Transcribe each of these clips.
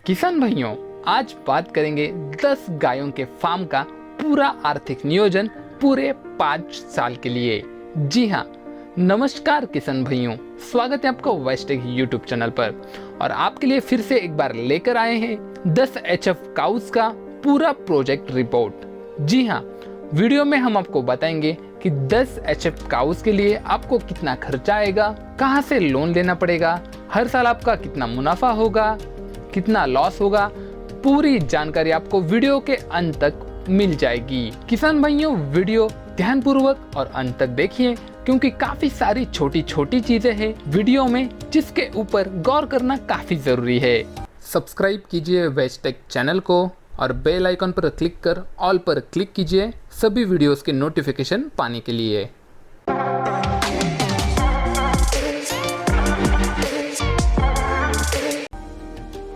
किसान भाइयों, आज बात करेंगे 10 गायों के फार्म का पूरा आर्थिक नियोजन पूरे 5 साल के लिए। जी हाँ, नमस्कार किसान भाइयों, स्वागत है आपका वेस्टेक यूट्यूब चैनल पर। और आपके लिए फिर से एक बार लेकर आए हैं 10 HF काउस का पूरा प्रोजेक्ट रिपोर्ट। जी हाँ, वीडियो में हम आपको बताएंगे कि 10 HF काउस के लिए आपको कितना खर्चा आएगा, कहाँ से लोन लेना पड़ेगा, हर साल आपका कितना मुनाफा होगा, कितना लॉस होगा। पूरी जानकारी आपको वीडियो के अंत तक मिल जाएगी। किसान भाइयों, वीडियो ध्यानपूर्वक और अंत तक देखिए, क्योंकि काफी सारी छोटी छोटी चीजें हैं वीडियो में जिसके ऊपर गौर करना काफी जरूरी है। सब्सक्राइब कीजिए वेस्टेक चैनल को और बेल आइकन पर क्लिक कर ऑल पर क्लिक कीजिए सभी वीडियोस के नोटिफिकेशन पाने के लिए।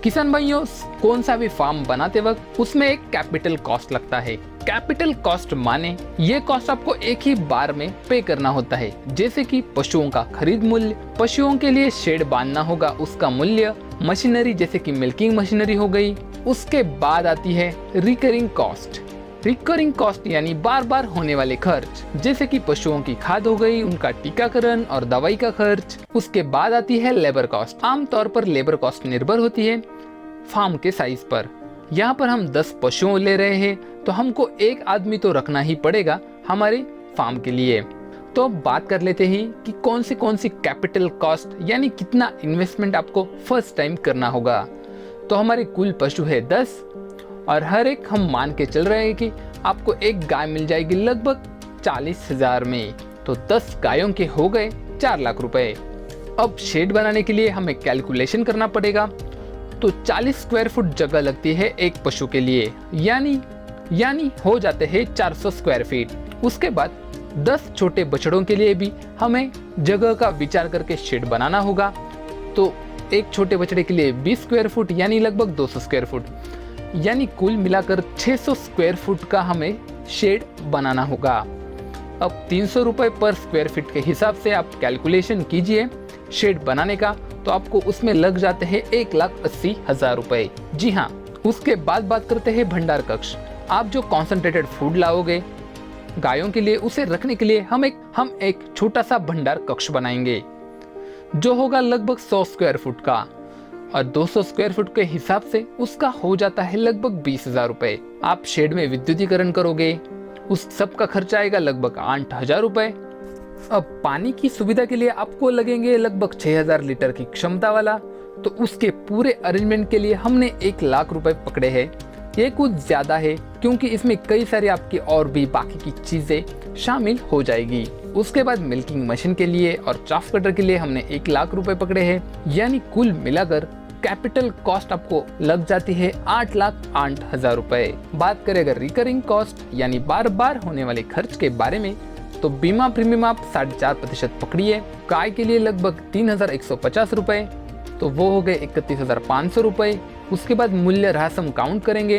किसान भाइयों, कौन सा भी फार्म बनाते वक्त उसमें एक कैपिटल कॉस्ट लगता है। कैपिटल कॉस्ट माने ये कॉस्ट आपको एक ही बार में पे करना होता है, जैसे कि पशुओं का खरीद मूल्य, पशुओं के लिए शेड बांधना होगा उसका मूल्य, मशीनरी जैसे कि मिल्किंग मशीनरी हो गई। उसके बाद आती है रिकरिंग कॉस्ट। रिकरिंग कॉस्ट यानी बार बार होने वाले खर्च, जैसे कि पशुओं की खाद हो गई, उनका टीकाकरण और दवाई का खर्च। उसके बाद आती है लेबर कॉस्ट। आमतौर पर लेबर कॉस्ट निर्भर होती है फार्म के साइज पर। यहाँ पर हम 10 पशुओं ले रहे हैं तो हमको एक आदमी तो रखना ही पड़ेगा हमारे फार्म के लिए। तो बात कर लेते हैं कि कौन सी कैपिटल कॉस्ट यानी कितना इन्वेस्टमेंट आपको फर्स्ट टाइम करना होगा। तो हमारे कुल पशु है 10 और हर एक हम मान के चल रहे हैं कि आपको एक गाय मिल जाएगी लगभग 40,000 में। तो 10 गायों के हो गए 4 लाख रुपए। अब शेड बनाने के लिए हमें कैलकुलेशन करना पड़ेगा। तो 40 स्क्वायर फुट जगह लगती है एक पशु के लिए, यानी हो जाते हैं 400 स्क्वायर फीट। उसके बाद 10 छोटे बछड़ों के लिए भी हमें जगह का विचार करके शेड बनाना होगा। तो एक छोटे बछड़े के लिए 20 स्क्वायर फुट यानी लगभग 200 स्क्वायर फुट, यानी कुल मिलाकर 600 स्क्वायर फुट का हमें शेड बनाना होगा। अब 300 रुपए पर स्क्वायर फीट के हिसाब से आप कैलकुलेशन कीजिए शेड बनाने का, तो आपको उसमें लग जाते हैं 1,80,000 रुपए। जी हाँ, उसके बाद बात करते हैं भंडार कक्ष। आप जो कॉन्सेंट्रेटेड फूड लाओगे गायों के लिए, उसे रखने के लिए हम एक छोटा सा भंडार कक्ष बनाएंगे जो होगा लगभग 100 स्क्वायर फुट का, और 200 स्क्वायर फुट के हिसाब से उसका हो जाता है लगभग 20,000 रुपए। आप शेड में विद्युतीकरण करोगे, उस सब का खर्चा आएगा लगभग 8,000 रुपए। अब पानी की सुविधा के लिए आपको लगेंगे लगभग 6,000 लीटर की क्षमता वाला। तो उसके पूरे अरेंजमेंट के लिए हमने 1 लाख रुपए पकड़े हैं। ये कुछ ज्यादा है क्योंकि इसमें कई सारी आपकी और भी बाकी की चीजें शामिल हो जाएगी। उसके बाद मिल्किंग मशीन के लिए और चाफ कटर के लिए हमने 1 लाख रुपए पकड़े हैं, यानी कुल मिलाकर कैपिटल कॉस्ट आपको लग जाती है 8,08,000 रुपए। बात करें अगर रिकरिंग कॉस्ट यानी बार बार होने वाले खर्च के बारे में, तो बीमा प्रीमियम आप 4.5% पकड़िए। गाय के लिए लगभग 3,150 रुपए, तो वो हो गए 31,500 रुपए। उसके बाद मूल्य ह्रास हम काउंट करेंगे।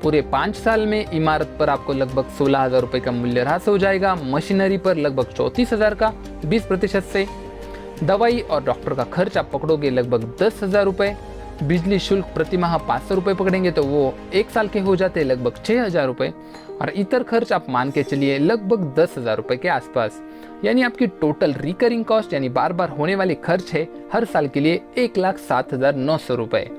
पूरे 5 साल में इमारत पर आपको लगभग 16,000 रुपए का मूल्य ह्रास हो जाएगा। मशीनरी पर लगभग 34,000 का 20% से। दवाई और डॉक्टर का खर्च आप पकड़ोगे लगभग 10,000 रुपए। बिजली शुल्क प्रति माह 500 रुपए पकड़ेंगे तो वो 1 साल के हो जाते हैं लगभग 6,000 रुपए। और इतर खर्च आप मान के चलिए लगभग 10,000 रुपए के आसपास। यानी आपकी टोटल रिकरिंग कॉस्ट यानी बार बार होने वाले खर्च है हर साल के लिए 1,07,900 रुपए।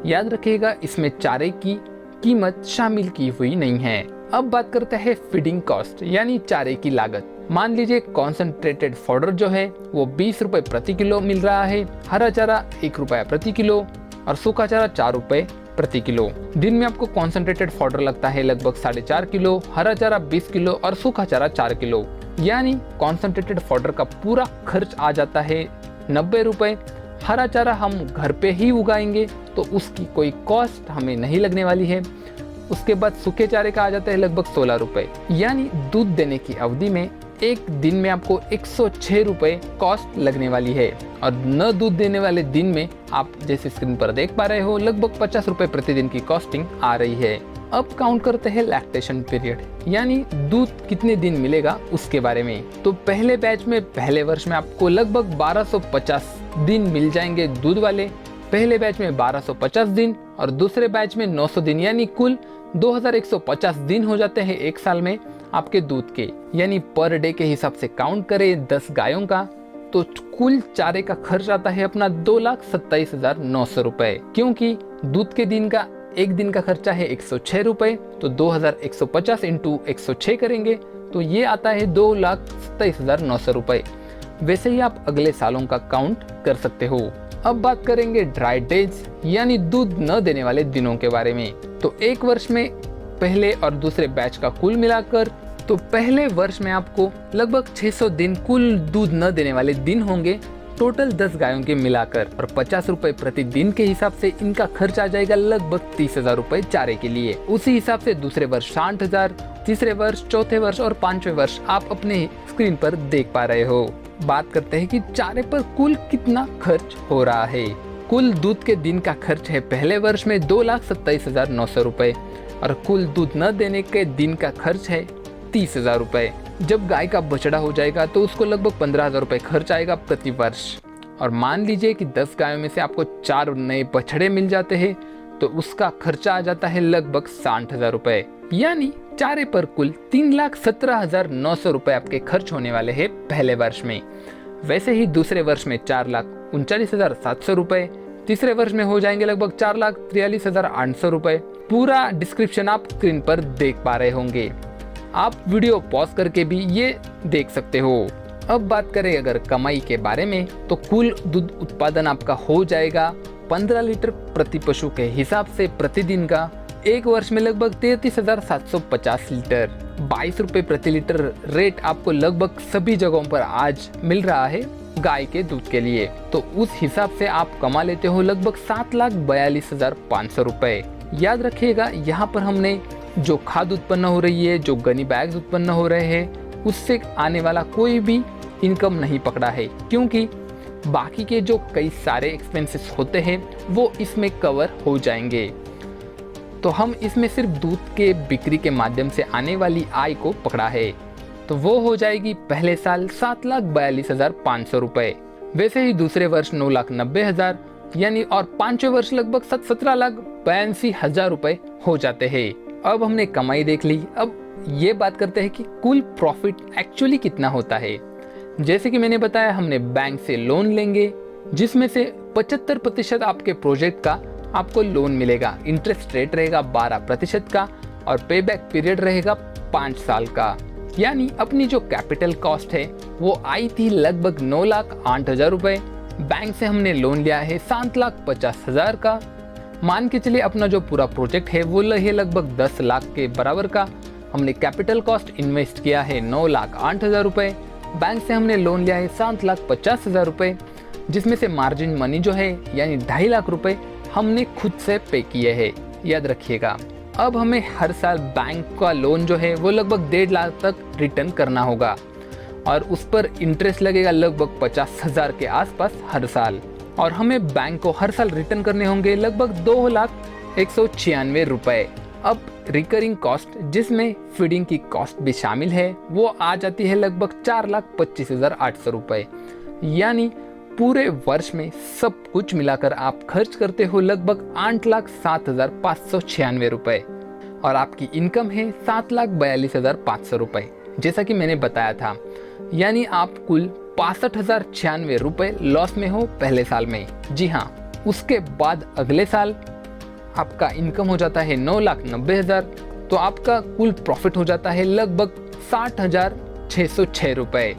याद रखिएगा, इसमें चारे की कीमत शामिल की हुई नहीं है। अब बात करते हैं फीडिंग कॉस्ट यानी चारे की लागत। मान लीजिए कॉन्सेंट्रेटेड फॉडर जो है वो 20 रुपए प्रति किलो मिल रहा है, हरा चारा 1 रुपया प्रति किलो और सूखा चारा 4 रुपए प्रति किलो। दिन में आपको कॉन्सेंट्रेटेड फॉडर लगता है लगभग 4.5 किलो, हरा चारा 20 किलो और सूखा चारा 4 किलो। यानी कॉन्सेंट्रेटेड फॉडर का पूरा खर्च आ जाता है 90 रुपए। हरा चारा हम घर पे ही उगाएंगे तो उसकी कोई कॉस्ट हमें नहीं लगने वाली है। उसके बाद सूखे चारे का आ जाता है लगभग 16 रुपए। यानी दूध देने की अवधि में एक दिन में आपको 106 रुपए कॉस्ट लगने वाली है, और न दूध देने वाले दिन में आप जैसे स्क्रीन पर देख पा रहे हो लगभग 50 रुपए प्रतिदिन की कॉस्टिंग आ रही है। अब काउंट करते हैं लैक्टेशन पीरियड यानी दूध कितने दिन मिलेगा उसके बारे में। तो पहले बैच में पहले वर्ष में आपको लगभग 1250 दिन मिल जाएंगे दूध वाले। पहले बैच में 1250 दिन और दूसरे बैच में 900 दिन, यानी कुल 2150 दिन हो जाते हैं एक साल में आपके दूध के। यानी पर डे के हिसाब से काउंट करें 10 गायों का, तो कुल चारे का खर्च आता है अपना 2,27,900 रुपए। क्योंकि दूध के दिन का एक दिन का खर्चा है 106 रुपए, तो 2150 इंटू 106 करेंगे तो ये आता है 2,27,900 रुपए। वैसे ही आप अगले सालों का काउंट कर सकते हो। अब बात करेंगे ड्राई डेज, यानी दूध न देने वाले दिनों के बारे में। तो एक वर्ष में पहले और दूसरे बैच का कुल मिलाकर, तो पहले वर्ष में आपको लगभग 600 दिन कुल दूध न देने वाले दिन होंगे, टोटल 10 गायों के मिलाकर, और 50 रुपए प्रति दिन के हिसाब से इनका खर्च आ जाएगा लगभग 30,000 रुपए चारे के लिए। उसी हिसाब से दूसरे वर्ष 60,000, तीसरे वर्ष, चौथे वर्ष और पांचवें वर्ष आप अपने स्क्रीन पर देख पा रहे हो। बात करते हैं कि चारे पर कुल कितना खर्च हो रहा है। कुल दूध के दिन का खर्च है पहले वर्ष में 2,27,900 रुपए, और कुल दूध न देने के दिन का खर्च है 30,000 रुपए। जब गाय का बछड़ा हो जाएगा तो उसको लगभग 15,000 रुपए खर्च आएगा प्रति वर्ष। और मान लीजिए कि 10 गायों में से आपको 4 नए बछड़े मिल जाते हैं, तो उसका खर्चा आ जाता है लगभग 60,000 रुपए। यानी चारे पर कुल 3,17,900 रुपए आपके खर्च होने वाले हैं पहले वर्ष में। वैसे ही दूसरे वर्ष में 4,39,700 रुपए, तीसरे वर्ष में हो जाएंगे लगभग 4,43,800 रुपए। पूरा डिस्क्रिप्शन आप स्क्रीन पर देख पा रहे होंगे। आप वीडियो पॉज करके भी ये देख सकते हो। अब बात करें अगर कमाई के बारे में, तो कुल दूध उत्पादन आपका हो जाएगा 15 लीटर प्रति पशु के हिसाब से प्रतिदिन का। एक वर्ष में लगभग 33,750 लीटर, 22 रुपए प्रति लीटर रेट आपको लगभग सभी जगहों पर आज मिल रहा है गाय के दूध के लिए। तो उस हिसाब से आप कमा लेते हो लगभग 7,42,500 रुपए। याद रखिएगा, यहाँ पर हमने जो खाद उत्पन्न हो रही है, जो गनी बैग्स उत्पन्न हो रहे हैं, उससे आने वाला कोई भी इनकम नहीं पकड़ा है, क्योंकि बाकी के जो कई सारे एक्सपेंसेस होते हैं वो इसमें कवर हो जाएंगे। तो हम इसमें सिर्फ दूध के बिक्री के माध्यम से आने वाली आय को पकड़ा है, तो वो हो जाएगी पहले साल 7,42,500 रुपए। वैसे ही दूसरे वर्ष 9,90,000 यानी, और पांचवें वर्ष लगभग 17,82,000 रुपए हो जाते हैं। अब हमने कमाई देख ली, अब ये बात करते हैं कि कुल प्रॉफिट एक्चुअली कितना होता है। जैसे कि मैंने बताया, हमने बैंक से लोन लेंगे, जिसमें से 75% आपके प्रोजेक्ट का आपको लोन मिलेगा। इंटरेस्ट रेट रहेगा 12% का, और पेबैक पीरियड रहेगा 5 साल का। यानी अपनी जो कैपिटल कॉस्ट है वो आई थी लगभग 9,08,000 रुपए। बैंक से हमने लोन लिया है 7,50,000 का। मान के चलिए अपना जो पूरा प्रोजेक्ट है वो है लगभग 10 लाख के बराबर का। हमने कैपिटल कॉस्ट इन्वेस्ट किया है 9,08,000 रुपए। बैंक से हमने लोन लिया है 7,50,000 रुपए, जिसमें से मार्जिन मनी जो है यानी 2.5 लाख रुपए हमने खुद से पे किए हैं। याद रखिएगा, अब हमें हर साल बैंक का लोन जो है वो लगभग 1.5 लाख तक रिटर्न करना होगा, और उस पर इंटरेस्ट लगेगा लगभग 50,000 के आसपास हर साल। और हमें बैंक को हर साल रिटर्न करने होंगे लगभग 2,196,000 रुपए। अब रिकरिंग कॉस्ट, जिसमें फीडिंग की कॉस्ट भी शामिल है, वो आ जाती है लगभग 4,25,800 रुपए। यानी पूरे वर्ष में सब कुछ मिलाकर आप खर्च करते हो लगभग 8,07,596 रुपए, और आपकी इनकम है 7,42,500 रुपए, जैसा कि मैंने बताया था। यानी आप कुल 65,096 रुपए लॉस में हो पहले साल में। जी हाँ, उसके बाद अगले साल आपका इनकम हो जाता है 9,90,000, तो आपका कुल प्रॉफिट हो जाता है लगभग 60,606 रुपए।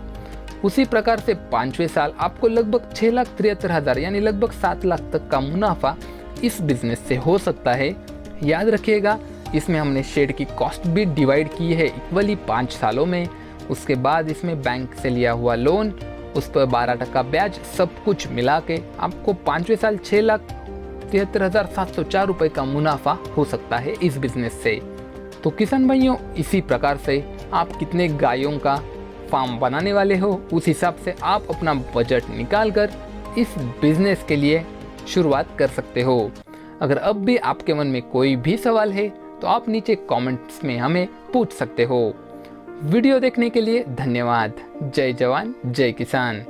उसी प्रकार से पांचवें साल आपको लगभग 6,73,000 यानी लगभग 7 लाख तक का मुनाफा इस बिजनेस से हो सकता है। याद रखिएगा, इसमें हमने शेड की कॉस्ट भी डिवाइड की है इक्वली 5 सालों में। उसके बाद इसमें बैंक से लिया हुआ लोन, उस पर 12% ब्याज, सब कुछ मिला के आपको पांचवें साल 6,73,704 रुपए का मुनाफा हो सकता है इस बिजनेस से। तो किसान भाइयों, इसी प्रकार से आप कितने गायों का फार्म बनाने वाले हो, उस हिसाब से आप अपना बजट निकाल कर इस बिजनेस के लिए शुरुआत कर सकते हो। अगर अब भी आपके मन में कोई भी सवाल है तो आप नीचे कमेंट्स में हमें पूछ सकते हो। वीडियो देखने के लिए धन्यवाद। जय जवान जय किसान।